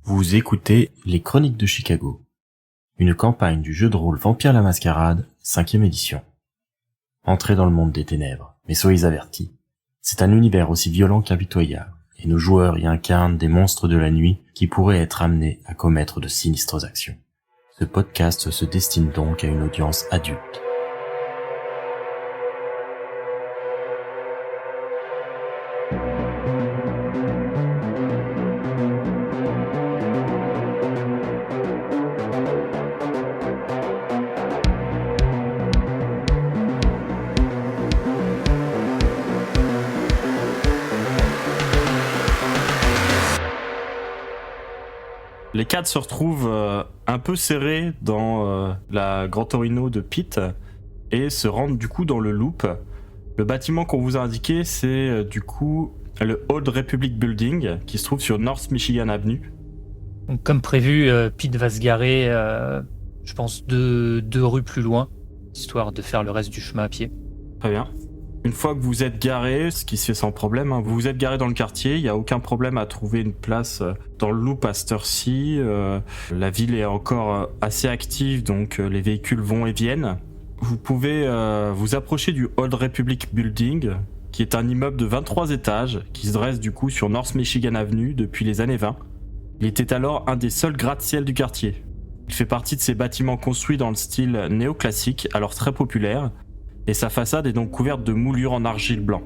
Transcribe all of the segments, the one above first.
Vous écoutez Les Chroniques de Chicago, une campagne du jeu de rôle Vampire la Mascarade, 5e édition. Entrez dans le monde des ténèbres, mais soyez avertis. C'est un univers aussi violent qu'impitoyable, et nos joueurs y incarnent des monstres de la nuit qui pourraient être amenés à commettre de sinistres actions. Ce podcast se destine donc à une audience adulte. Les cadres se retrouvent un peu serrés dans la Grand Torino de Pete et se rendent du coup dans le loop. Le bâtiment qu'on vous a indiqué, c'est du coup le Old Republic Building qui se trouve sur North Michigan Avenue. Donc, comme prévu, Pete va se garer, je pense, deux rues plus loin, histoire de faire le reste du chemin à pied. Très bien. Une fois que vous êtes garé, ce qui se fait sans problème, vous vous êtes garé dans le quartier, il n'y a aucun problème à trouver une place dans le loop à cette heure-ci. La ville est encore assez active, donc les véhicules vont et viennent. Vous pouvez vous approcher du Old Republic Building, qui est un immeuble de 23 étages, qui se dresse du coup sur North Michigan Avenue depuis les années 20. Il était alors un des seuls gratte-ciel du quartier. Il fait partie de ces bâtiments construits dans le style néoclassique, alors très populaire, et sa façade est donc couverte de moulures en argile blanc.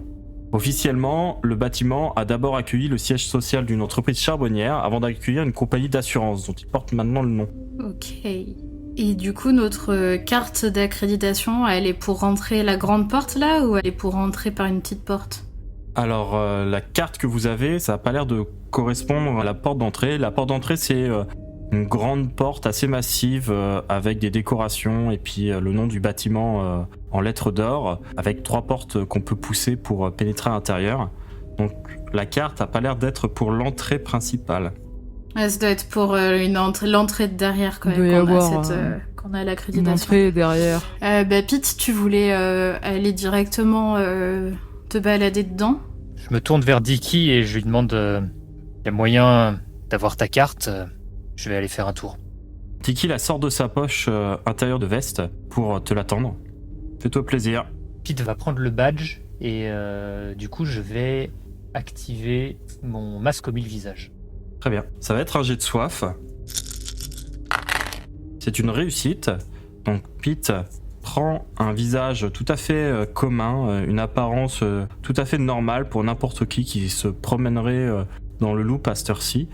Officiellement, le bâtiment a d'abord accueilli le siège social d'une entreprise charbonnière avant d'accueillir une compagnie d'assurance dont il porte maintenant le nom. Ok. Et du coup, notre carte d'accréditation, elle est pour rentrer la grande porte là ou elle est pour rentrer par une petite porte ? Alors, la carte que vous avez, ça n'a pas l'air de correspondre à la porte d'entrée. La porte d'entrée, c'est une grande porte assez massive avec des décorations et puis le nom du bâtiment en lettres d'or avec 3 portes qu'on peut pousser pour pénétrer à l'intérieur. Donc la carte a pas l'air d'être pour l'entrée principale. Ouais, ça doit être pour l'entrée de derrière quand même, qu'on a l'accréditation. Une entrée derrière. Pete, tu voulais aller directement te balader dedans ? Je me tourne vers Dicky et je lui demande il y a moyen d'avoir ta carte. Je vais aller faire un tour. Dicky la sort de sa poche intérieure de veste pour te l'attendre. Fais-toi plaisir. Pete va prendre le badge et du coup je vais activer mon masque au 1000 visages. Très bien. Ça va être un jet de soif. C'est une réussite. Donc Pete prend un visage tout à fait commun, une apparence tout à fait normale pour n'importe qui se promènerait dans le loop à cette heure-ci.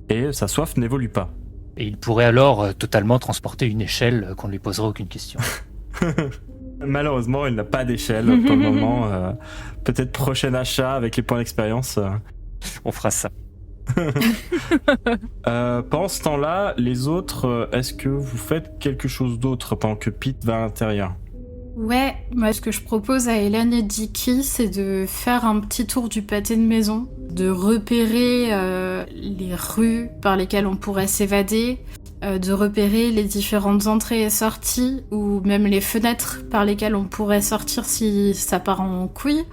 Et sa soif n'évolue pas. Et il pourrait alors totalement transporter une échelle qu'on ne lui poserait aucune question. Malheureusement, il n'a pas d'échelle pour le moment. Peut-être prochain achat avec les points d'expérience. On fera ça. Pendant ce temps-là, les autres, est-ce que vous faites quelque chose d'autre pendant que Pete va à l'intérieur ? Ouais, moi ce que je propose à Hélène et Dicky, c'est de faire un petit tour du pâté de maison, de repérer les rues par lesquelles on pourrait s'évader, de repérer les différentes entrées et sorties, ou même les fenêtres par lesquelles on pourrait sortir si ça part en couille,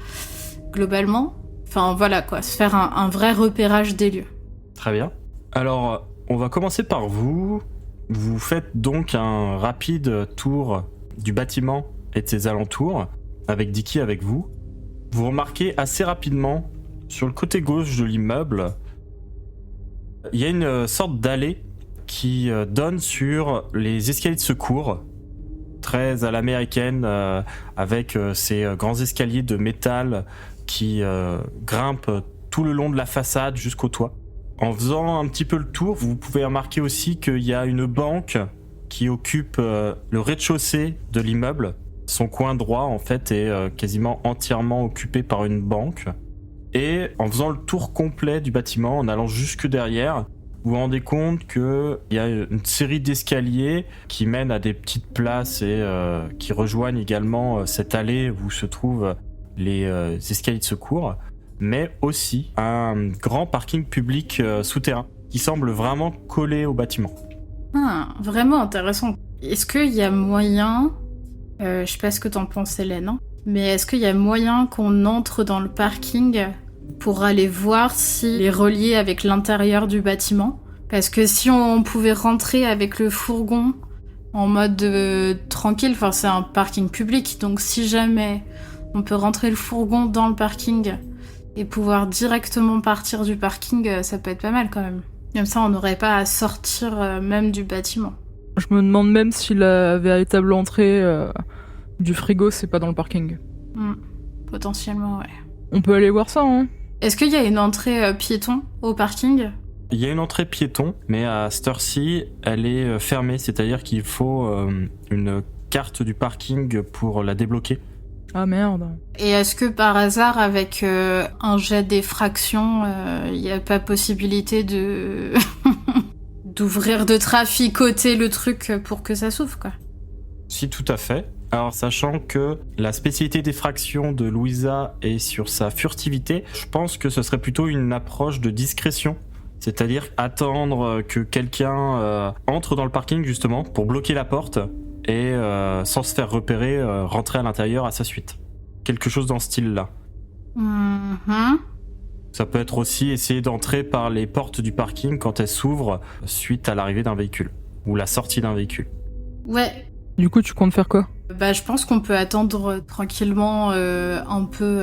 globalement. Enfin voilà quoi, se faire un vrai repérage des lieux. Très bien. Alors, on va commencer par vous. Vous faites donc un rapide tour du bâtiment et de ses alentours, avec Dicky avec vous. Vous remarquez assez rapidement, sur le côté gauche de l'immeuble, il y a une sorte d'allée qui donne sur les escaliers de secours, très à l'américaine, avec ces grands escaliers de métal qui grimpent tout le long de la façade jusqu'au toit. En faisant un petit peu le tour, vous pouvez remarquer aussi qu'il y a une banque qui occupe le rez-de-chaussée de l'immeuble. Son coin droit, en fait, est quasiment entièrement occupé par une banque. Et en faisant le tour complet du bâtiment, en allant jusque derrière, vous vous rendez compte qu'il y a une série d'escaliers qui mènent à des petites places et qui rejoignent également cette allée où se trouvent les escaliers de secours, mais aussi un grand parking public souterrain qui semble vraiment collé au bâtiment. Vraiment intéressant. Est-ce qu'il y a moyen... je sais pas ce que t'en penses, Hélène, hein, mais est-ce qu'il y a moyen qu'on entre dans le parking pour aller voir s'il est relié avec l'intérieur du bâtiment ? Parce que si on pouvait rentrer avec le fourgon en mode tranquille, enfin c'est un parking public, donc si jamais on peut rentrer le fourgon dans le parking et pouvoir directement partir du parking, ça peut être pas mal quand même. Comme ça, on n'aurait pas à sortir même du bâtiment. Je me demande même si la véritable entrée du frigo, c'est pas dans le parking. Potentiellement, ouais. On peut aller voir ça, hein. Est-ce qu'il y a une entrée piéton au parking ? Il y a une entrée piéton, mais à cette heure-ci, elle est fermée, c'est-à-dire qu'il faut une carte du parking pour la débloquer. Ah merde. Et est-ce que par hasard, avec un jet d'effraction, il n'y a pas possibilité de d'ouvrir, de traficoter le truc pour que ça s'ouvre, quoi ? Si, tout à fait. Alors, sachant que la spécialité d'effraction de Louisa est sur sa furtivité, je pense que ce serait plutôt une approche de discrétion. C'est-à-dire attendre que quelqu'un entre dans le parking, justement, pour bloquer la porte et, sans se faire repérer, rentrer à l'intérieur à sa suite. Quelque chose dans ce style-là. Ça peut être aussi essayer d'entrer par les portes du parking quand elles s'ouvrent suite à l'arrivée d'un véhicule ou la sortie d'un véhicule. Ouais. Du coup, tu comptes faire quoi ? Je pense qu'on peut attendre tranquillement un peu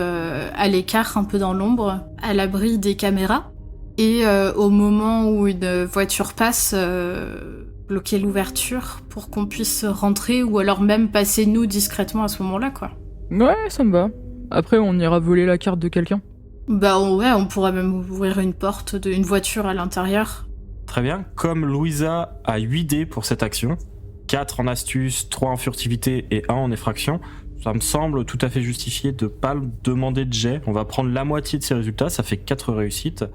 à l'écart, un peu dans l'ombre, à l'abri des caméras. Et au moment où une voiture passe, bloquer l'ouverture pour qu'on puisse rentrer ou alors même passer nous discrètement à ce moment-là, quoi. Ouais, ça me va. Après, on ira voler la carte de quelqu'un. On pourrait même ouvrir une porte d'une voiture à l'intérieur. Très bien. Comme Louisa a 8 dés pour cette action, 4 en astuce, 3 en furtivité et 1 en effraction, ça me semble tout à fait justifié de pas demander de jet. On va prendre la moitié de ses résultats, ça fait 4 réussites.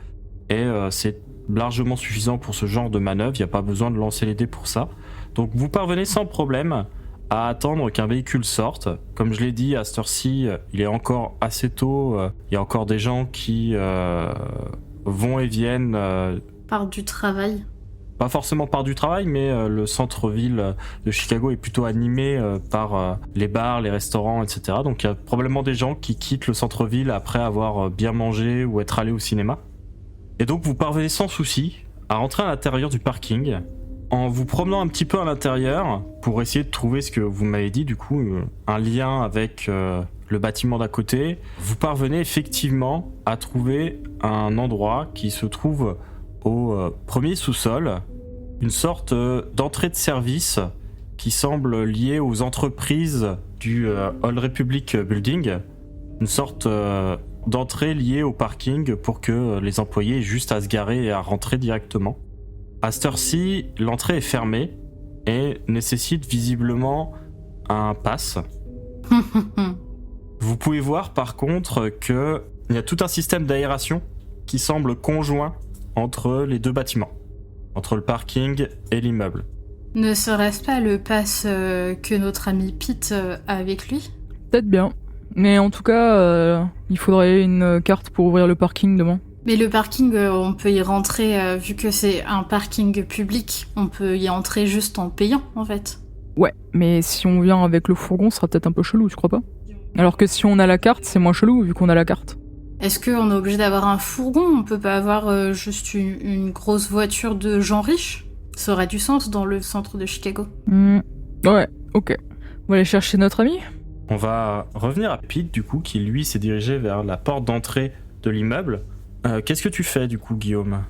Et c'est largement suffisant pour ce genre de manœuvre, il n'y a pas besoin de lancer les dés pour ça. Donc vous parvenez sans problème à attendre qu'un véhicule sorte. Comme je l'ai dit, à cette heure-ci, il est encore assez tôt, il y a encore des gens qui vont et viennent. Par du travail. Pas forcément par du travail, mais le centre-ville de Chicago est plutôt animé par les bars, les restaurants, etc. Donc il y a probablement des gens qui quittent le centre-ville après avoir bien mangé ou être allés au cinéma. Et donc vous parvenez sans souci à rentrer à l'intérieur du parking en vous promenant un petit peu à l'intérieur pour essayer de trouver ce que vous m'avez dit, du coup, un lien avec le bâtiment d'à côté. Vous parvenez effectivement à trouver un endroit qui se trouve au premier sous-sol, une sorte d'entrée de service qui semble liée aux entreprises du Old Republic Building, une sorte d'entrée liée au parking pour que les employés aient juste à se garer et à rentrer directement. À cette heure-ci, l'entrée est fermée et nécessite visiblement un pass. Vous pouvez voir par contre qu'il y a tout un système d'aération qui semble conjoint entre les deux bâtiments, entre le parking et l'immeuble. Ne serait-ce pas le pass que notre ami Pete a avec lui ? Peut-être bien. Mais en tout cas, il faudrait une carte pour ouvrir le parking demain. Mais le parking, on peut y rentrer, vu que c'est un parking public, on peut y entrer juste en payant, en fait. Ouais, mais si on vient avec le fourgon, ce sera peut-être un peu chelou, tu crois pas ? Alors que si on a la carte, c'est moins chelou, vu qu'on a la carte. Est-ce qu'on est obligé d'avoir un fourgon ? On peut pas avoir juste une grosse voiture de gens riches ? Ça aurait du sens dans le centre de Chicago. Ouais, ok. On va aller chercher notre ami ? On va revenir à Pete, du coup, qui lui s'est dirigé vers la porte d'entrée de l'immeuble. Qu'est-ce que tu fais, du coup, Guillaume ?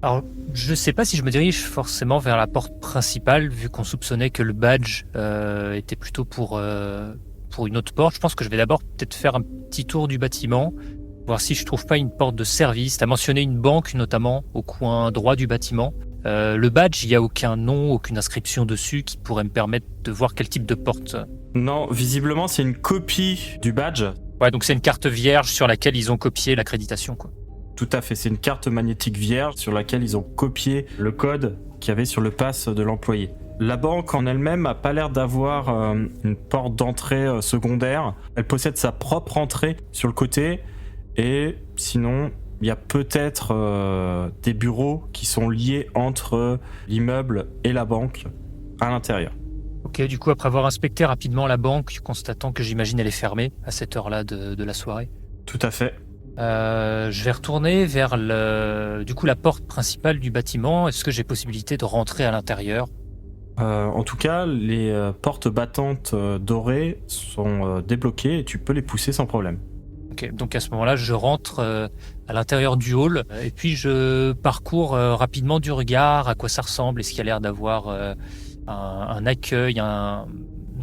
Alors, je sais pas si je me dirige forcément vers la porte principale, vu qu'on soupçonnait que le badge était plutôt pour une autre porte. Je pense que je vais d'abord peut-être faire un petit tour du bâtiment, voir si je trouve pas une porte de service. T'as mentionné une banque, notamment, au coin droit du bâtiment. Le badge, il n'y a aucun nom, aucune inscription dessus qui pourrait me permettre de voir quel type de porte. Non, visiblement, c'est une copie du badge. Ouais, donc c'est une carte vierge sur laquelle ils ont copié l'accréditation, quoi. Tout à fait, c'est une carte magnétique vierge sur laquelle ils ont copié le code qu'il y avait sur le pass de l'employé. La banque en elle-même a pas l'air d'avoir une porte d'entrée secondaire. Elle possède sa propre entrée sur le côté et sinon il y a peut-être des bureaux qui sont liés entre l'immeuble et la banque à l'intérieur. Ok, du coup, après avoir inspecté rapidement la banque, constatant que j'imagine elle est fermée à cette heure-là de la soirée. Tout à fait. Je vais retourner vers la porte principale du bâtiment. Est-ce que j'ai possibilité de rentrer à l'intérieur ? En tout cas, les portes battantes dorées sont débloquées et tu peux les pousser sans problème. Ok, donc à ce moment-là, je rentre à l'intérieur du hall et puis je parcours rapidement du regard à quoi ça ressemble. Est-ce qu'il y a l'air d'avoir un accueil, un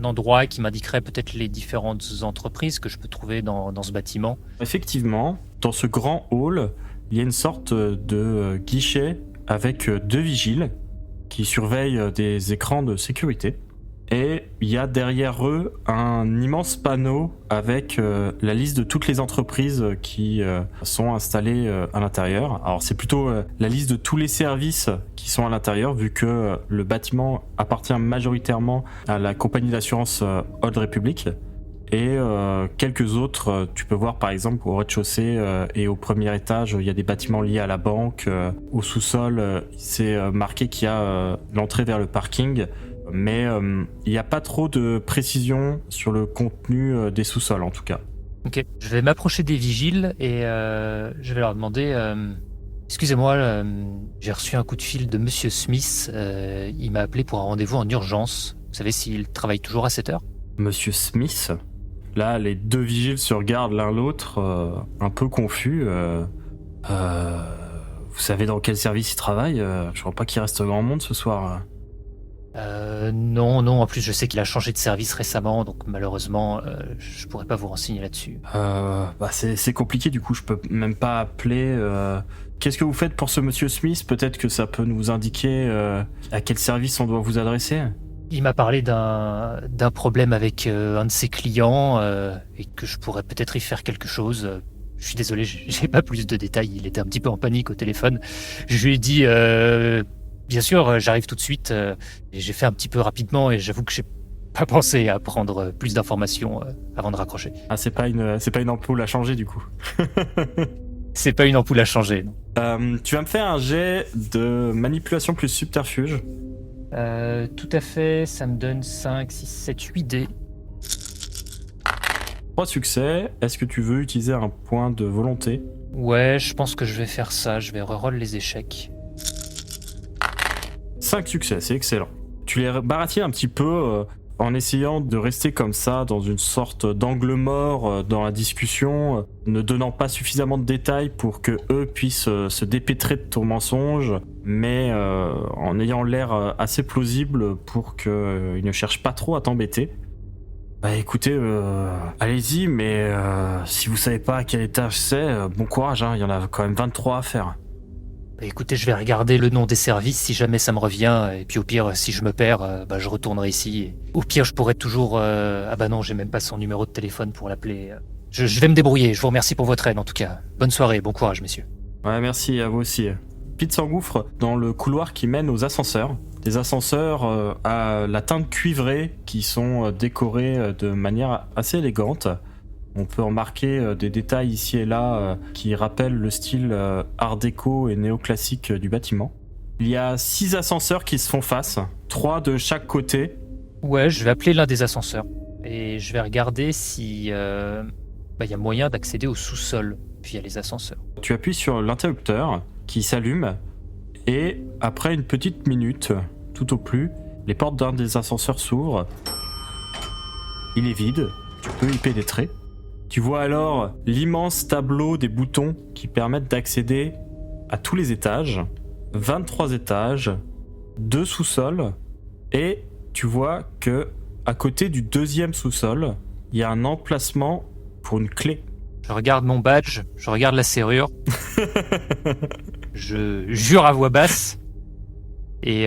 endroit qui m'indiquerait peut-être les différentes entreprises que je peux trouver dans ce bâtiment ? Effectivement, dans ce grand hall, il y a une sorte de guichet avec 2 vigiles qui surveillent des écrans de sécurité. Et il y a derrière eux un immense panneau avec la liste de toutes les entreprises qui sont installées à l'intérieur. Alors c'est plutôt la liste de tous les services qui sont à l'intérieur, vu que le bâtiment appartient majoritairement à la compagnie d'assurance Old Republic. Et quelques autres, tu peux voir par exemple au rez-de-chaussée et au premier étage, il y a des bâtiments liés à la banque. Au sous-sol, c'est marqué qu'il y a l'entrée vers le parking. Mais il n'y a pas trop de précision sur le contenu des sous-sols en tout cas. Ok, je vais m'approcher des vigiles et je vais leur demander excusez-moi, j'ai reçu un coup de fil de Monsieur Smith. Il m'a appelé pour un rendez-vous en urgence. Vous savez s'il travaille toujours à cette heure ? Monsieur Smith ? Là, les 2 vigiles se regardent l'un l'autre, un peu confus. Vous savez dans quel service il travaille ? Je crois pas qu'il reste grand monde ce soir. Non, en plus je sais qu'il a changé de service récemment, donc malheureusement je pourrais pas vous renseigner là-dessus. C'est compliqué du coup, je peux même pas appeler. Qu'est-ce que vous faites pour ce Monsieur Smith ? Peut-être que ça peut nous indiquer à quel service on doit vous adresser. Il m'a parlé d'un problème avec un de ses clients et que je pourrais peut-être y faire quelque chose. Je suis désolé, j'ai pas plus de détails, il était un petit peu en panique au téléphone. Je lui ai dit bien sûr, j'arrive tout de suite. Et j'ai fait un petit peu rapidement et j'avoue que j'ai pas pensé à prendre plus d'informations avant de raccrocher. Ah, c'est pas une ampoule à changer du coup. C'est pas une ampoule à changer, non. Tu vas me faire un jet de manipulation plus subterfuge. Tout à fait, ça me donne 5, 6, 7, 8 dés. 3 succès. Est-ce que tu veux utiliser un point de volonté ? Ouais, je pense que je vais faire ça. Je vais reroll les échecs. 5 succès, c'est excellent. Tu les baratines un petit peu en essayant de rester comme ça dans une sorte d'angle mort dans la discussion, ne donnant pas suffisamment de détails pour que eux puissent se dépêtrer de ton mensonge, mais en ayant l'air assez plausible pour qu'ils ne cherchent pas trop à t'embêter. Bah écoutez, allez-y, mais si vous savez pas à quel étage c'est, bon courage, hein, il y en a quand même 23 à faire. Écoutez, je vais regarder le nom des services si jamais ça me revient, et puis au pire, si je me perds, je retournerai ici. Et au pire, je pourrais toujours... Ah bah non, j'ai même pas son numéro de téléphone pour l'appeler. Je vais me débrouiller, je vous remercie pour votre aide en tout cas. Bonne soirée, bon courage messieurs. Ouais, merci à vous aussi. Pete s'engouffre dans le couloir qui mène aux ascenseurs. Des ascenseurs à la teinte cuivrée qui sont décorés de manière assez élégante. On peut remarquer des détails ici et là qui rappellent le style art déco et néoclassique du bâtiment. Il y a 6 ascenseurs qui se font face, 3 de chaque côté. Ouais, je vais appeler l'un des ascenseurs et je vais regarder si y a moyen d'accéder au sous-sol via les ascenseurs. Tu appuies sur l'interrupteur qui s'allume et après une petite minute, tout au plus, les portes d'un des ascenseurs s'ouvrent. Il est vide, tu peux y pénétrer. Tu vois alors l'immense tableau des boutons qui permettent d'accéder à tous les étages, 23 étages, 2 sous-sols, et tu vois que à côté du 2e sous-sol, il y a un emplacement pour une clé. Je regarde mon badge, je regarde la serrure, je jure à voix basse, et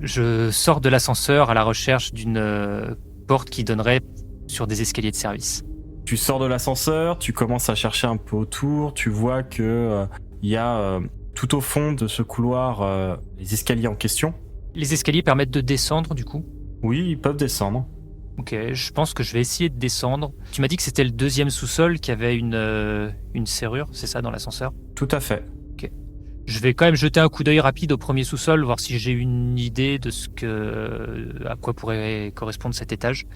je sors de l'ascenseur à la recherche d'une porte qui donnerait sur des escaliers de service. Tu sors de l'ascenseur, tu commences à chercher un peu autour, tu vois que y a tout au fond de ce couloir les escaliers en question. Les escaliers permettent de descendre du coup ? Oui, ils peuvent descendre. Ok, je pense que je vais essayer de descendre. Tu m'as dit que c'était le 2e sous-sol qui avait une serrure, c'est ça, dans l'ascenseur ? Tout à fait. Ok. Je vais quand même jeter un coup d'œil rapide au premier sous-sol, voir si j'ai une idée de à quoi pourrait correspondre cet étage.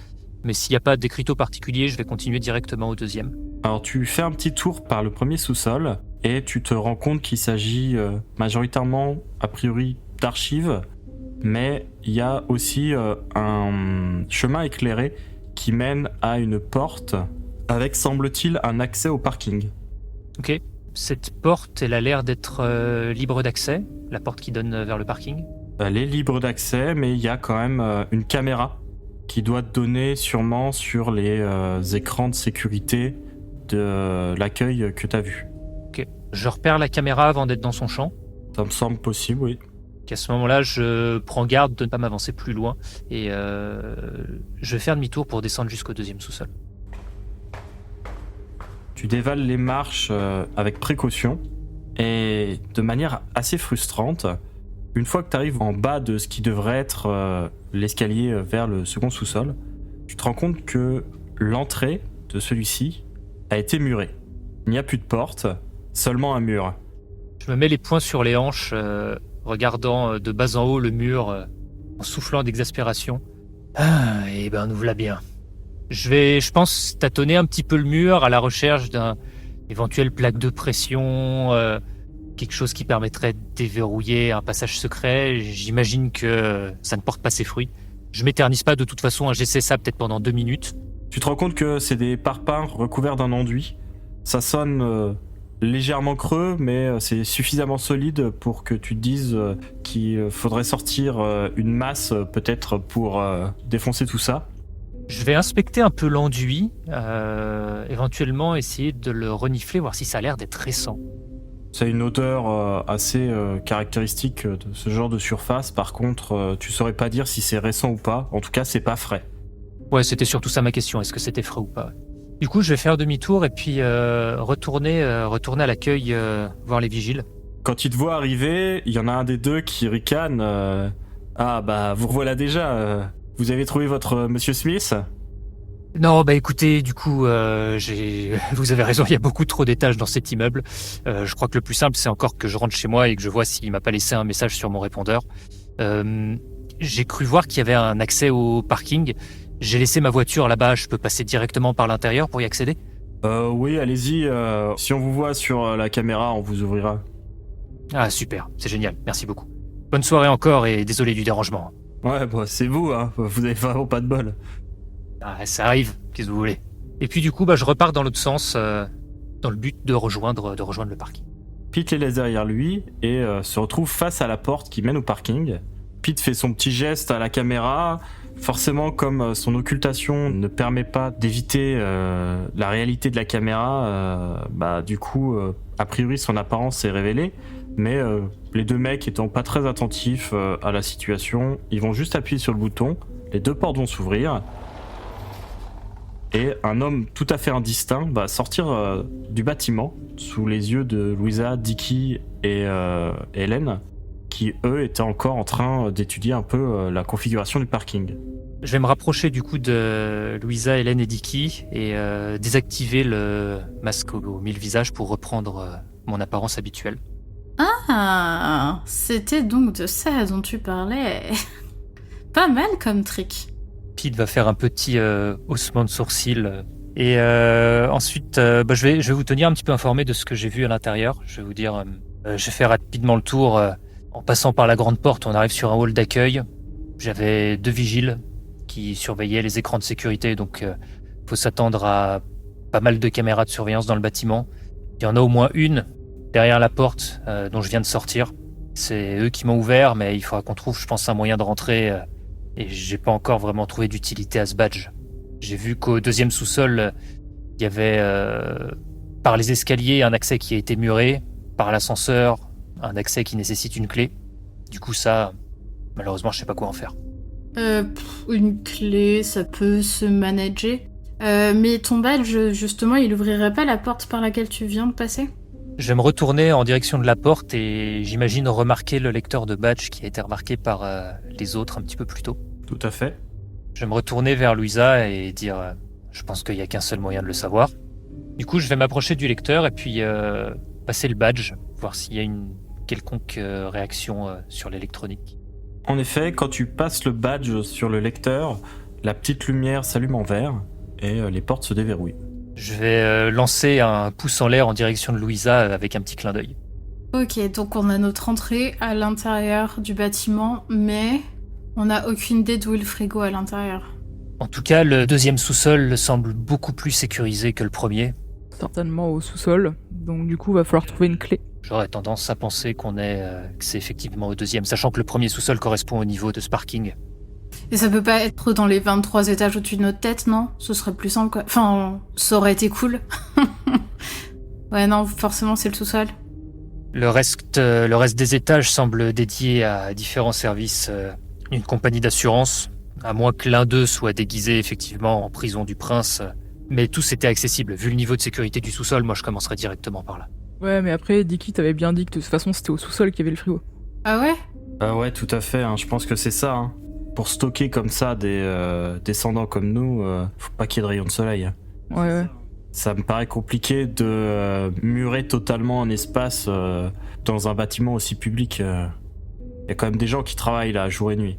Mais s'il n'y a pas d'écriteau particulier, je vais continuer directement au 2e. Alors tu fais un petit tour par le premier sous-sol et tu te rends compte qu'il s'agit majoritairement, a priori, d'archives, mais il y a aussi un chemin éclairé qui mène à une porte avec, semble-t-il, un accès au parking. Ok. Cette porte, elle a l'air d'être libre d'accès, la porte qui donne vers le parking. Elle est libre d'accès, mais il y a quand même une caméra qui doit te donner sûrement sur les écrans de sécurité de l'accueil que tu as vu. Ok. Je repère la caméra avant d'être dans son champ. Ça me semble possible, oui. À ce moment-là, je prends garde de ne pas m'avancer plus loin et je vais faire demi-tour pour descendre jusqu'au deuxième sous-sol. Tu dévales les marches avec précaution et de manière assez frustrante. Une fois que tu arrives en bas de ce qui devrait être l'escalier vers le second sous-sol, tu te rends compte que l'entrée de celui-ci a été murée. Il n'y a plus de porte, seulement un mur. Je me mets les poings sur les hanches, regardant de bas en haut le mur, en soufflant d'exaspération. Ah, et ben nous voilà bien. Je pense, tâtonner un petit peu le mur à la recherche d'un éventuel plaque de pression, quelque chose qui permettrait de déverrouiller un passage secret. J'imagine que ça ne porte pas ses fruits. Je m'éternise pas de toute façon, j'essaie ça peut-être pendant 2 minutes. Tu te rends compte que c'est des parpaings recouverts d'un enduit. Ça sonne légèrement creux, mais c'est suffisamment solide pour que tu te dises qu'il faudrait sortir une masse peut-être pour défoncer tout ça. Je vais inspecter un peu l'enduit, éventuellement essayer de le renifler, voir si ça a l'air d'être récent. C'est une odeur assez caractéristique de ce genre de surface. Par contre, tu saurais pas dire si c'est récent ou pas. En tout cas, c'est pas frais. Ouais, c'était surtout ça ma question, est-ce que c'était frais ou pas? Du coup, je vais faire demi-tour et puis retourner à l'accueil, voir les vigiles. Quand ils te voient arriver, il y en a un des deux qui ricane. Ah bah, vous revoilà déjà. Vous avez trouvé votre Monsieur Smith ? Non, bah écoutez, du coup, vous avez raison, il y a beaucoup trop d'étages dans cet immeuble. Je crois que le plus simple, c'est encore que je rentre chez moi et que je vois s'il m'a pas laissé un message sur mon répondeur. J'ai cru voir qu'il y avait un accès au parking. J'ai laissé ma voiture là-bas, je peux passer directement par l'intérieur pour y accéder ? Oui, allez-y. Si on vous voit sur la caméra, on vous ouvrira. Ah super, c'est génial, merci beaucoup. Bonne soirée encore et désolé du dérangement. Ouais, bah c'est vous, hein. Vous avez vraiment pas de bol. Ah, ça arrive, qu'est-ce que vous voulez. Et puis du coup, je repars dans l'autre sens, dans le but de rejoindre le parking. Pete les laisse derrière lui et se retrouve face à la porte qui mène au parking. Pete fait son petit geste à la caméra. Forcément, comme son occultation ne permet pas d'éviter la réalité de la caméra, du coup, a priori, son apparence est révélée. Mais les deux mecs étant pas très attentifs à la situation, ils vont juste appuyer sur le bouton, les deux portes vont s'ouvrir, et un homme tout à fait indistinct va sortir du bâtiment sous les yeux de Louisa, Dicky et Hélène, qui eux étaient encore en train d'étudier un peu la configuration du parking. Je vais me rapprocher du coup de Louisa, Hélène et Dicky et désactiver le masque aux 1000 visages pour reprendre mon apparence habituelle. Ah, c'était donc de ça dont tu parlais. Pas mal comme trick. Pete va faire un petit haussement de sourcil et ensuite je vais vous tenir un petit peu informé de ce que j'ai vu à l'intérieur. Je vais vous dire, je fais rapidement le tour. En passant par la grande porte, on arrive sur un hall d'accueil. J'avais 2 vigiles qui surveillaient les écrans de sécurité, donc faut s'attendre à pas mal de caméras de surveillance dans le bâtiment. Il y en a au moins une derrière la porte dont je viens de sortir. C'est eux qui m'ont ouvert, mais il faudra qu'on trouve, je pense, un moyen de rentrer. Et j'ai pas encore vraiment trouvé d'utilité à ce badge. J'ai vu qu'au deuxième sous-sol, il y avait par les escaliers un accès qui a été muré, par l'ascenseur un accès qui nécessite une clé. Du coup ça, malheureusement je sais pas quoi en faire. Une clé, ça peut se manager. Mais ton badge, justement, il ouvrirait pas la porte par laquelle tu viens de passer ? Je vais me retourner en direction de la porte et j'imagine remarquer le lecteur de badge qui a été remarqué par les autres un petit peu plus tôt. Tout à fait. Je vais me retourner vers Louisa et dire je pense qu'il n'y a qu'un seul moyen de le savoir. Du coup, je vais m'approcher du lecteur et puis passer le badge, voir s'il y a une quelconque réaction sur l'électronique. En effet, quand tu passes le badge sur le lecteur, la petite lumière s'allume en vert et les portes se déverrouillent. Je vais lancer un pouce en l'air en direction de Louisa avec un petit clin d'œil. Ok, donc on a notre entrée à l'intérieur du bâtiment, mais on n'a aucune idée d'où est le frigo à l'intérieur. En tout cas, le deuxième sous-sol semble beaucoup plus sécurisé que le premier. Certainement au sous-sol, donc du coup, va falloir trouver une clé. J'aurais tendance à penser que c'est effectivement au deuxième, sachant que le premier sous-sol correspond au niveau de ce parking. Et ça peut pas être dans les 23 étages au-dessus de notre tête, non? Ce serait plus simple, quoi. Enfin, ça aurait été cool. Ouais, non, forcément, c'est le sous-sol. Le reste des étages semble dédié à différents services d'une compagnie d'assurance, à moins que l'un d'eux soit déguisé effectivement en prison du prince. Mais tous étaient accessibles. Vu le niveau de sécurité du sous-sol, moi je commencerai directement par là. Ouais, mais après, Dicky t'avait bien dit que de toute façon, c'était au sous-sol qu'il y avait le frigo. Ah ouais? Ah ouais, tout à fait, hein, je pense que c'est ça. Hein. Pour stocker comme ça des descendants comme nous, faut pas qu'il y ait de rayons de soleil. Ouais. Ça me paraît compliqué de murer totalement un espace dans un bâtiment aussi public. Il y a quand même des gens qui travaillent là, jour et nuit.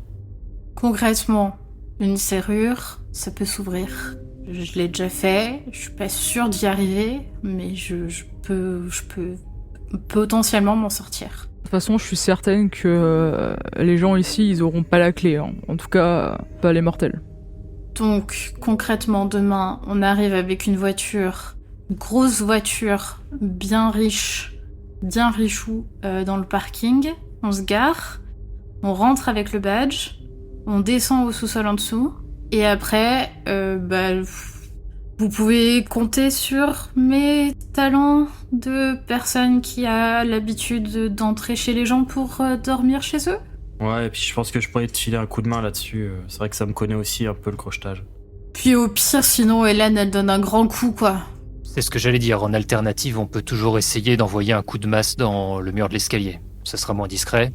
Concrètement, une serrure, ça peut s'ouvrir. Je l'ai déjà fait, je suis pas sûre d'y arriver, mais je peux potentiellement m'en sortir. De toute façon, je suis certaine que les gens ici, ils auront pas la clé. Hein. En tout cas, pas les mortels. Donc, concrètement, demain, on arrive avec une voiture, une grosse voiture, bien riche, bien richou, dans le parking. On se gare, on rentre avec le badge, on descend au sous-sol en dessous, et après, vous pouvez compter sur mes talents de personne qui a l'habitude d'entrer chez les gens pour dormir chez eux. Ouais, et puis je pense que je pourrais te filer un coup de main là-dessus. C'est vrai que ça me connaît aussi un peu le crochetage. Puis au pire, sinon, Hélène, elle donne un grand coup, quoi. C'est ce que j'allais dire. En alternative, on peut toujours essayer d'envoyer un coup de masse dans le mur de l'escalier. Ça sera moins discret.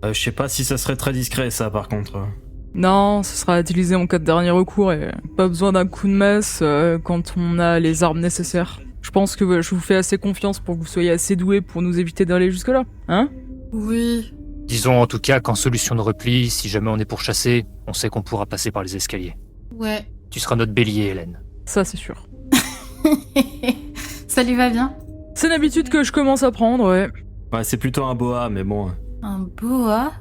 Je sais pas si ça serait très discret, ça, par contre. Non, ce sera utilisé en cas de dernier recours et pas besoin d'un coup de masse quand on a les armes nécessaires. Je pense que je vous fais assez confiance pour que vous soyez assez doués pour nous éviter d'aller jusque-là, hein? Oui. Disons en tout cas qu'en solution de repli, si jamais on est pourchassé, on sait qu'on pourra passer par les escaliers. Ouais. Tu seras notre bélier, Hélène. Ça, c'est sûr. Ça lui va bien? C'est une habitude que je commence à prendre, ouais. Ouais, c'est plutôt un boa, mais bon. Un boa?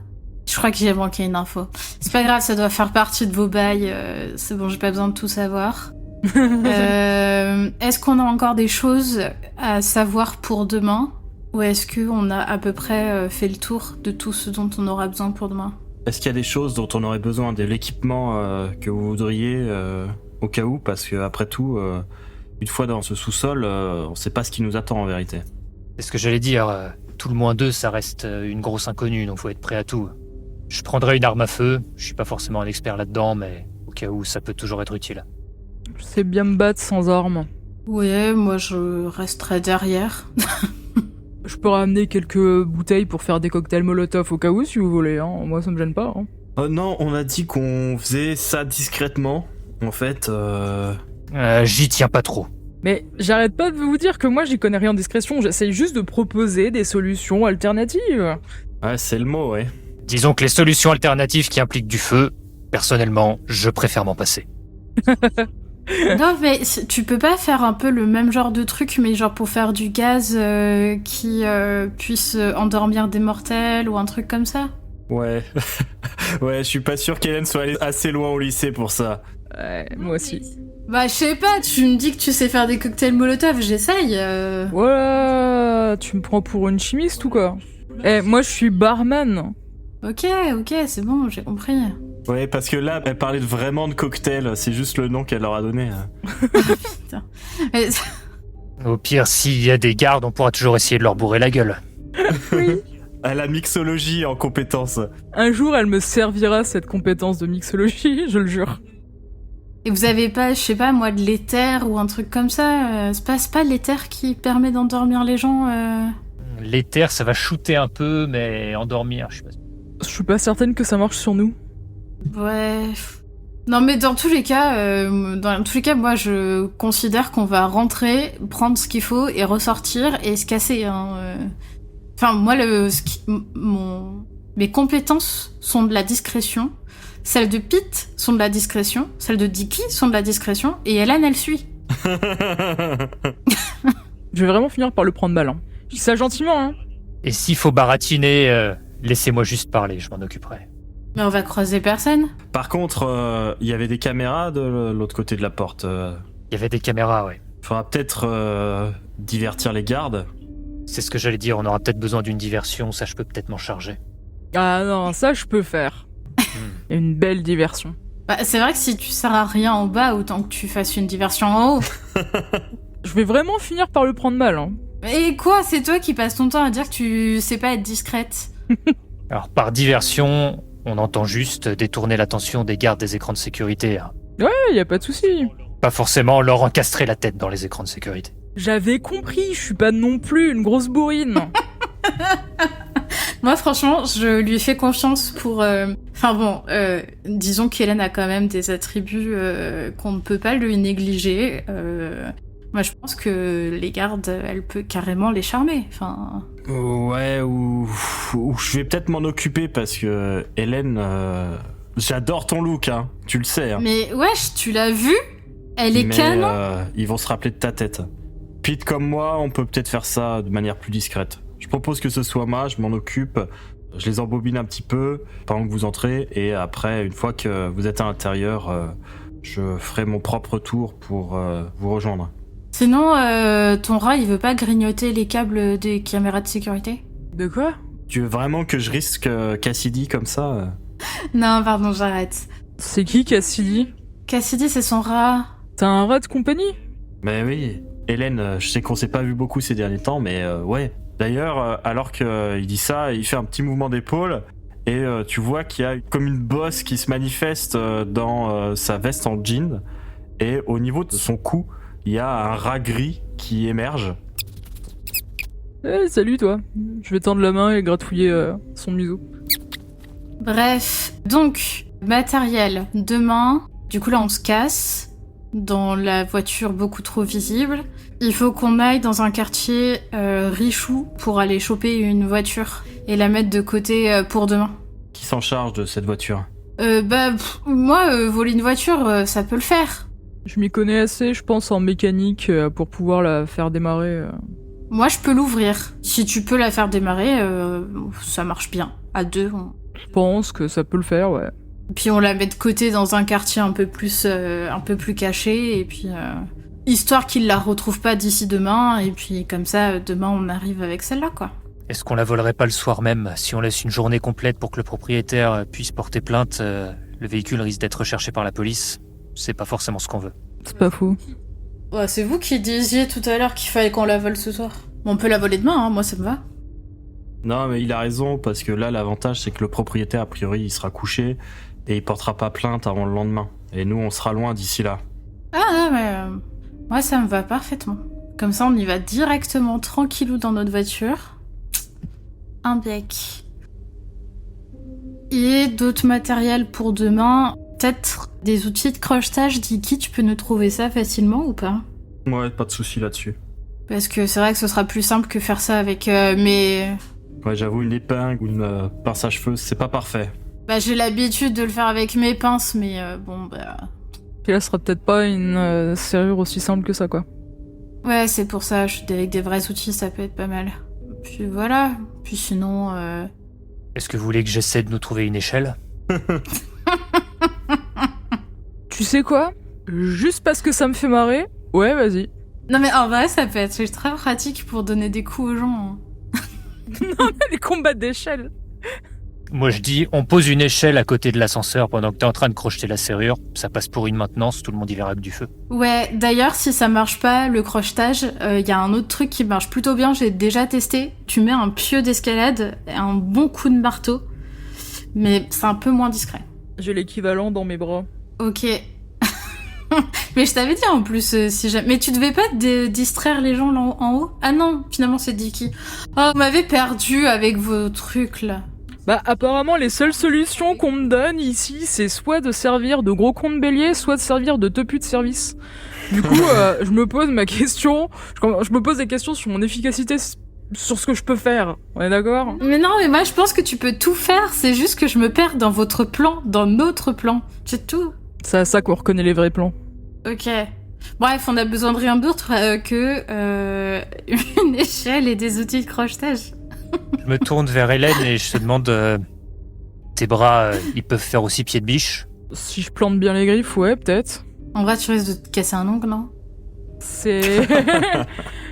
Je crois que j'ai manqué une info. C'est pas grave, ça doit faire partie de vos bails. C'est bon, j'ai pas besoin de tout savoir. Est-ce qu'on a encore des choses à savoir pour demain? Ou est-ce qu'on a à peu près fait le tour de tout ce dont on aura besoin pour demain? Est-ce qu'il y a des choses dont on aurait besoin, de l'équipement que vous voudriez au cas où? Parce que après tout, une fois dans ce sous-sol, on sait pas ce qui nous attend en vérité. C'est ce que j'allais dire. Tout le moins 2, ça reste une grosse inconnue, donc faut être prêt à tout. Je prendrai une arme à feu. Je suis pas forcément un expert là-dedans, mais au cas où, ça peut toujours être utile. Je sais bien me battre sans armes. Ouais, moi je resterai derrière. Je peux ramener quelques bouteilles pour faire des cocktails Molotov au cas où, si vous voulez. Hein. Moi, ça me gêne pas. Hein. Non, on a dit qu'on faisait ça discrètement. En fait, J'y tiens pas trop. Mais j'arrête pas de vous dire que moi, j'y connais rien en discrétion. J'essaye juste de proposer des solutions alternatives. ouais, c'est le mot, ouais. Disons que les solutions alternatives qui impliquent du feu, personnellement, je préfère m'en passer. Non, mais tu peux pas faire un peu le même genre de truc, mais genre pour faire du gaz qui puisse endormir des mortels ou un truc comme ça? Ouais. Ouais, je suis pas sûr qu'Hélène soit allée assez loin au lycée pour ça. Ouais, moi aussi. Bah, je sais pas, tu me dis que tu sais faire des cocktails Molotov, j'essaye. Voilà, tu me prends pour une chimiste ou quoi? Moi, je suis barman. Ok, c'est bon, j'ai compris. Ouais, parce que là, elle parlait vraiment de cocktail, c'est juste le nom qu'elle leur a donné. Putain. Mais... Au pire, s'il y a des gardes, on pourra toujours essayer de leur bourrer la gueule. Oui. À la mixologie en compétence. Un jour, elle me servira cette compétence de mixologie, je le jure. Et vous avez pas, je sais pas moi, de l'éther ou un truc comme ça? C'est pas l'éther qui permet d'endormir les gens? L'éther, ça va shooter un peu, mais endormir, je sais pas. Je suis pas certaine que ça marche sur nous. Ouais. Non mais dans tous les cas, moi je considère qu'on va rentrer, prendre ce qu'il faut et ressortir et se casser. Hein. Enfin moi mes compétences sont de la discrétion, celles de Pete sont de la discrétion, celles de Dicky sont de la discrétion et Hélène elle suit. Je vais vraiment finir par le prendre mal. Hein. Je dis ça gentiment, hein. Et s'il faut baratiner, laissez-moi juste parler, je m'en occuperai. Mais on va croiser personne. Par contre, il y avait des caméras de l'autre côté de la porte. Il y avait des caméras, ouais. Faudra peut-être divertir les gardes. C'est ce que j'allais dire, on aura peut-être besoin d'une diversion, ça je peux peut-être m'en charger. Ah non, ça je peux faire. Une belle diversion. Bah, c'est vrai que si tu sers à rien en bas, autant que tu fasses une diversion en haut. Je vais vraiment finir par le prendre mal. Hein. Et quoi, c'est toi qui passes ton temps à dire que tu sais pas être discrète. Alors par diversion, on entend juste détourner l'attention des gardes des écrans de sécurité. Hein. Ouais, y a pas de souci. Pas forcément leur encastrer la tête dans les écrans de sécurité. J'avais compris, je suis pas non plus une grosse bourrine. Moi, franchement, je lui fais confiance pour... Enfin bon, disons qu'Hélène a quand même des attributs qu'on ne peut pas lui négliger. Moi, je pense que les gardes, elle peut carrément les charmer. Enfin... Ouais, ou je vais peut-être m'en occuper parce que Hélène, j'adore ton look, hein. Tu le sais. Hein. Mais wesh, tu l'as vu? Elle est canon. Ils vont se rappeler de ta tête. Pete comme moi, on peut peut-être faire ça de manière plus discrète. Je propose que ce soit moi, je m'en occupe. Je les embobine un petit peu pendant que vous entrez. Et après, une fois que vous êtes à l'intérieur, je ferai mon propre tour pour vous rejoindre. Sinon, ton rat, il veut pas grignoter les câbles des caméras de sécurité? De quoi? Tu veux vraiment que je risque Cassidy comme ça Non, pardon, j'arrête. C'est qui Cassidy? Cassidy, c'est son rat. T'as un rat de compagnie? Mais oui, Hélène, je sais qu'on s'est pas vu beaucoup ces derniers temps, mais ouais. D'ailleurs, alors qu'il dit ça, il fait un petit mouvement d'épaule et tu vois qu'il y a comme une bosse qui se manifeste dans sa veste en jean et au niveau de son cou, il y a un rat gris qui émerge. Eh, salut toi. Je vais tendre la main et gratouiller son museau. Bref, donc, matériel. Demain, du coup là on se casse dans la voiture beaucoup trop visible. Il faut qu'on aille dans un quartier richou pour aller choper une voiture et la mettre de côté pour demain. Qui s'en charge de cette voiture? Moi, voler une voiture, ça peut le faire. Je m'y connais assez, je pense, en mécanique pour pouvoir la faire démarrer. Moi, je peux l'ouvrir. Si tu peux la faire démarrer, ça marche bien. À deux, Je pense que ça peut le faire, ouais. Puis on la met de côté dans un quartier un peu plus caché, et puis histoire qu'il la retrouve pas d'ici demain, et puis comme ça, demain on arrive avec celle-là, quoi. Est-ce qu'on la volerait pas le soir même? Si on laisse une journée complète pour que le propriétaire puisse porter plainte, le véhicule risque d'être recherché par la police. C'est pas forcément ce qu'on veut. C'est pas faux. Ouais, c'est vous qui disiez tout à l'heure qu'il fallait qu'on la vole ce soir. On peut la voler demain, hein, moi ça me va. Non, mais il a raison, parce que là, l'avantage, c'est que le propriétaire, a priori, il sera couché, et il portera pas plainte avant le lendemain. Et nous, on sera loin d'ici là. Ah non, mais moi ça me va parfaitement. Comme ça, on y va directement, tranquillou dans notre voiture. Un bec. Et d'autres matériels pour demain. Peut-être des outils de crochetage, Dicky, tu peux nous trouver ça facilement ou pas? Ouais, pas de souci là-dessus. Parce que c'est vrai que ce sera plus simple que faire ça avec mes... Ouais, j'avoue, une épingle ou une pince à cheveux, c'est pas parfait. Bah, j'ai l'habitude de le faire avec mes pinces, mais bon, bah... Puis là, ce sera peut-être pas une serrure aussi simple que ça, quoi. Ouais, c'est pour ça, avec des vrais outils, ça peut être pas mal. Puis voilà, puis sinon... Est-ce que vous voulez que j'essaie de nous trouver une échelle? Tu sais quoi? Juste parce que ça me fait marrer, ouais, vas-y. Non mais en vrai, ça peut être très pratique pour donner des coups aux gens. Non mais les combats d'échelle. Moi je dis, on pose une échelle à côté de l'ascenseur pendant que t'es en train de crocheter la serrure, ça passe pour une maintenance, tout le monde y verra que du feu. Ouais, d'ailleurs, si ça marche pas, le crochetage, y a un autre truc qui marche plutôt bien, j'ai déjà testé. Tu mets un pieu d'escalade et un bon coup de marteau, mais c'est un peu moins discret. J'ai l'équivalent dans mes bras. Ok. Mais je t'avais dit en plus, si jamais... Mais tu devais pas distraire les gens là en haut? Ah non, finalement c'est Dicky. Oh, vous m'avez perdu avec vos trucs là. Bah apparemment les seules solutions qu'on me donne ici, c'est soit de servir de gros compte bélier, soit de servir de tepu de service. Du coup, je me pose ma question, je me pose des questions sur mon efficacité, sur ce que je peux faire. On est d'accord? Mais non, mais moi je pense que tu peux tout faire, c'est juste que je me perds dans votre plan, dans notre plan. C'est tout. C'est à ça qu'on reconnaît les vrais plans. Ok. Bref, on a besoin de rien d'autre que une échelle et des outils de crochetage. Je me tourne vers Hélène et je te demande tes bras, ils peuvent faire aussi pied de biche? Si je plante bien les griffes, ouais, peut-être. En vrai, tu risques de te casser un ongle, non? C'est...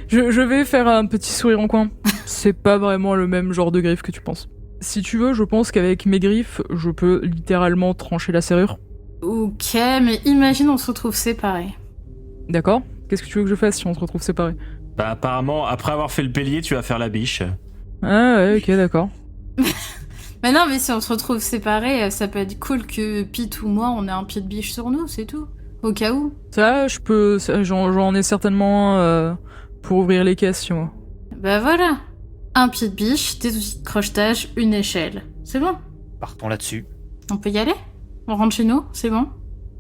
je vais faire un petit sourire en coin. C'est pas vraiment le même genre de griffe que tu penses. Si tu veux, je pense qu'avec mes griffes, je peux littéralement trancher la serrure. Ok, mais imagine on se retrouve séparés. D'accord? Qu'est-ce que tu veux que je fasse si on se retrouve séparés? Bah apparemment, après avoir fait le bélier, tu vas faire la biche. Ah ouais, ok, d'accord. Mais non, mais si on se retrouve séparés, ça peut être cool que Pete ou moi, on ait un pied de biche sur nous, c'est tout. Au cas où. Ça, je peux... J'en ai certainement pour ouvrir les caisses, tu vois. Bah voilà. Un pied de biche, des outils de crochetage, une échelle. C'est bon. Partons là-dessus. On peut y aller? On rentre chez nous? C'est bon?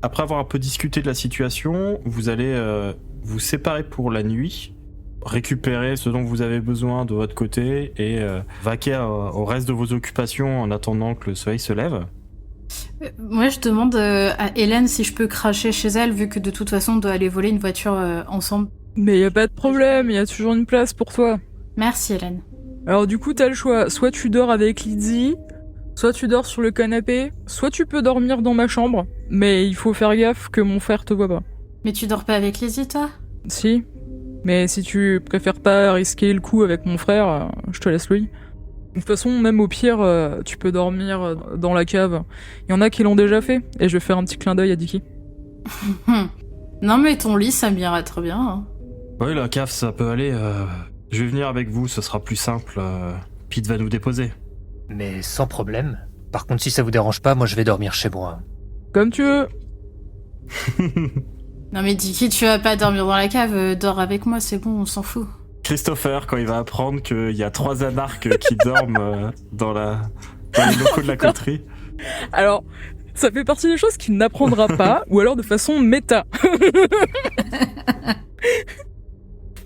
Après avoir un peu discuté de la situation, vous allez vous séparer pour la nuit, récupérer ce dont vous avez besoin de votre côté et vaquer au reste de vos occupations en attendant que le soleil se lève. Moi, je demande à Hélène si je peux cracher chez elle, vu que de toute façon, on doit aller voler une voiture ensemble. Mais y a pas de problème, y a toujours une place pour toi. Merci, Hélène. Alors du coup, t'as le choix. Soit tu dors avec Lizzie, soit tu dors sur le canapé, soit tu peux dormir dans ma chambre. Mais il faut faire gaffe que mon frère te voit pas. Mais tu dors pas avec Lizzie, toi? Si. Mais si tu préfères pas risquer le coup avec mon frère, je te laisse lui. De toute façon, même au pire, tu peux dormir dans la cave. Il y en a qui l'ont déjà fait, et je vais faire un petit clin d'œil à Dicky. Non mais ton lit, ça m'ira très bien. Hein. Oui, la cave, ça peut aller. Je vais venir avec vous, ce sera plus simple. Pete va nous déposer. Mais sans problème. Par contre, si ça vous dérange pas, moi je vais dormir chez moi. Comme tu veux. Non mais Dicky, tu vas pas dormir dans la cave, dors avec moi, c'est bon, on s'en fout. Christopher, quand il va apprendre qu'il y a 3 anarques qui dorment dans les locaux de la coterie. Alors, ça fait partie des choses qu'il n'apprendra pas, ou alors de façon méta.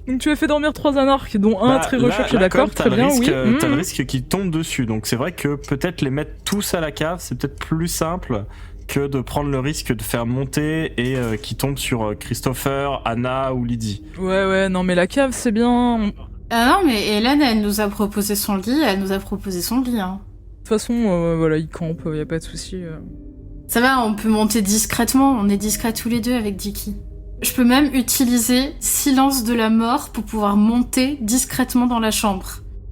Donc tu as fait dormir 3 anarques, dont un très recherché, d'accord, très bien, oui. T'as le risque qu'ils tombent dessus, donc c'est vrai que peut-être les mettre tous à la cave, c'est peut-être plus simple que de prendre le risque de faire monter et qu'ils tombent sur Christopher, Anna ou Lydie. Ouais, non mais la cave c'est bien. Ah non mais Hélène, elle nous a proposé son lit, Hein. De toute façon, voilà, il campe, y a pas de souci. Ça va, on peut monter discrètement, on est discrets tous les deux avec Dicky. Je peux même utiliser silence de la mort pour pouvoir monter discrètement dans la chambre.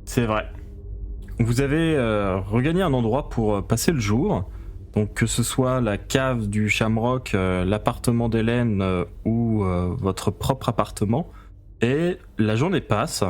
C'est vrai. Vous avez regagné un endroit pour passer le jour. Donc que ce soit la cave du Shamrock, l'appartement d'Hélène ou votre propre appartement. Et la journée passe.